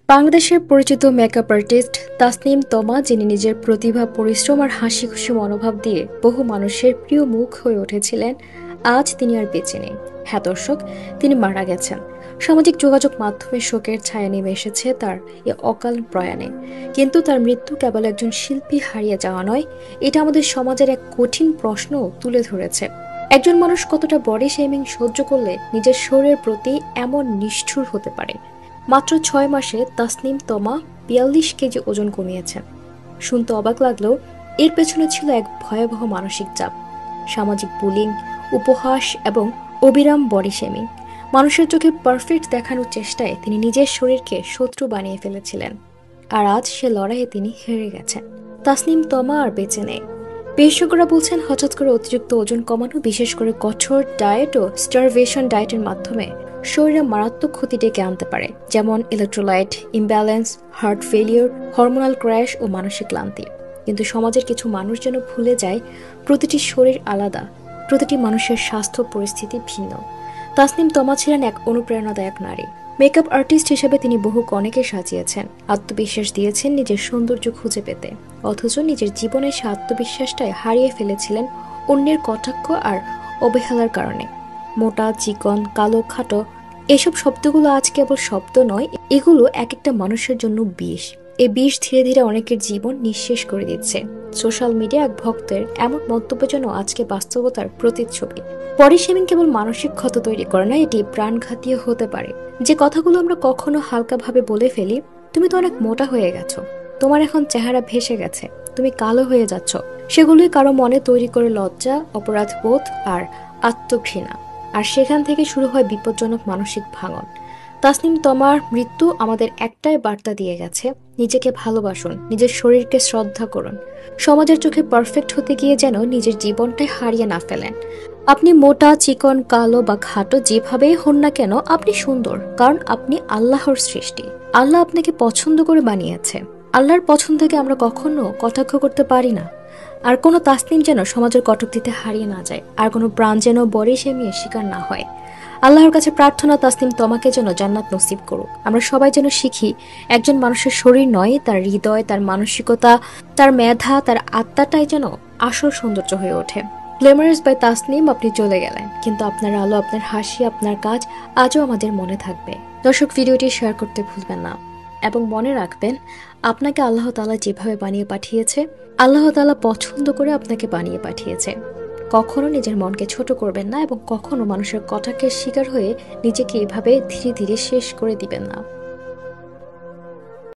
বাংলাদেশের পরিচিত makeup artist Tasnim তমা, যিনি নিজের প্রতিভা, পরিশ্রম আর হাসি খুশি মনোভাব দিয়ে বহু মানুষের প্রিয় মুখ হয়ে উঠেছিলেন, আজ তিনি আর বেঁচে নেই। হ্যাঁ দর্শক, তিনি মারা গেছেন। সামাজিক যোগাযোগ মাধ্যমে শোকের ছায়া নেমে এসেছে তার এ অকাল প্রয়াণে। কিন্তু তার মৃত্যু কেবল একজন শিল্পী হারিয়ে যাওয়া নয়, এটা আমাদের সমাজের এক কঠিন প্রশ্ন তুলে ধরেছে। একজন মানুষ কতটা বডি শেমিং সহ্য করলে নিজের শরীরের প্রতি এমন নিষ্ঠুর হতে পারে। মাত্র 6 মাসে তাসনিম তমা 42 কেজি ওজন কমিয়েছেন। শুনতে অবাক লাগলেও এর পেছনে ছিল এক ভয়াবহ মানসিক চাপ, সামাজিক বুলিং, উপহাস এবং অবিরাম বডি শেমিং। মানুষের চোখে পারফেক্ট দেখানোর চেষ্টায় তিনি নিজের শরীরকে শত্রু বানিয়ে ফেলেছিলেন। আর আজ সে লড়াইয়ে তিনি হেরে গেছেন। তাসনিম তমা আর বেঁচে নেই। বিশেষজ্ঞরা বলছেন, হঠাৎ করে অতিরিক্ত ওজন কমানো, বিশেষ করে কঠোর ডায়েট ও স্টারভেশন ডায়েটের মাধ্যমে শরীরে মারাত্মক ক্ষতি ডেকে আনতে পারে, যেমন electrolyte imbalance, heart failure, hormonal crash ও মানসিক ক্লান্তি। কিন্তু সমাজের কিছু মানুষ যেন ভুলে যায়, প্রতিটি শরীর আলাদা, প্রতিটি মানুষের স্বাস্থ্য পরিস্থিতি ভিন্ন। তাসনিম তমা ছিলেন এক অনুপ্রেরণাদায়ক নারী। মেকআপ আর্টিস্ট হিসেবে তিনি বহু কনেকে সাজিয়েছেন, আত্মবিশ্বাস দিয়েছেন নিজের সৌন্দর্য খুঁজে পেতে। অথচ নিজের জীবনে সে আত্মবিশ্বাসটাই হারিয়ে ফেলেছিলেন অন্যের কটাক্ষ আর অবহেলার কারণে। মোটা, চিকন, কালো, খাটো, এসব শব্দগুলো আজ কেবল শব্দ নয়, এগুলো এক একটা মানুষের জন্য বিষ। এই বিষ ধীরে ধীরে অনেকের জীবন নিঃশেষ করে দিচ্ছে। সোশ্যাল মিডিয়া এক ভক্তের এমন মন্তব্য যেন আজকে বাস্তবতার প্রতিচ্ছবি। বডি শেমিং কেবল মানসিক ক্ষত তৈরি করে না, এটি প্রাণঘাতীয় হতে পারে। যে কথাগুলো আমরা কখনো হালকাভাবে বলে ফেলি, তুমি তো অনেক মোটা হয়ে গেছো, তোমার এখন চেহারা ভেসে গেছে, তুমি কালো হয়ে যাচ্ছ, সেগুলোই কারো মনে তৈরি করে লজ্জা, অপরাধবোধ আর আত্মঘৃণা। আর সেখান থেকে শুরু হয় বিপজ্জনক মানসিক ভাঙন। তাসনিম তমার মৃত্যু আমাদের একটাই বার্তা দিয়ে গেছে, নিজেকে ভালোবাসুন, নিজের শরীরকে শ্রদ্ধা করুন। সমাজের চোখে পারফেক্ট হতে গিয়ে যেন নিজের জীবনটাই হারিয়ে না ফেলেন। আপনি মোটা, চিকন, কালো বা খাটো যেভাবেই হন না কেন, আপনি সুন্দর, কারণ আপনি আল্লাহর সৃষ্টি। আল্লাহ আপনাকে পছন্দ করে বানিয়েছে। আল্লাহর পছন্দকে আমরা কখনো কটাক্ষ করতে পারি না। আর কোনো তাসনিম যেন সমাজের কটূক্তিতে হারিয়ে না যায়, আর কোনো প্রাণ যেন বডি শেমিংয়ে শিকার না হয়। আল্লাহর কাছে প্রার্থনা, তাসনিম তমাকে যেন জান্নাত নসিব করুক। আমরা সবাই যেন শিখি, একজন মানুষের শরীর নয়, তার হৃদয়, তার মানসিকতা, তার মেধা, তার আত্মাটাই যেন আসল সৌন্দর্য হয়ে ওঠে। গ্ল্যামারাস বাই তাসনিম, আপনি চলে গেলেন, কিন্তু আপনার আলো, আপনার হাসি, আপনার কাজ আজও আমাদের মনে থাকবে। দর্শক, ভিডিওটি শেয়ার করতে ভুলবেন না এবং মনে রাখবেন, আপনাকে আল্লাহ তাআলা যেভাবে বানিয়ে পাঠিয়েছে, আল্লাহ তাআলা পছন্দ করে আপনাকে বানিয়ে পাঠিয়েছে। কখনো নিজের মনকে ছোট করবেন না এবং কখনো মানুষের কটাক্ষের শিকার হয়ে নিজেকে এভাবে ধীরে ধীরে শেষ করে দিবেন না।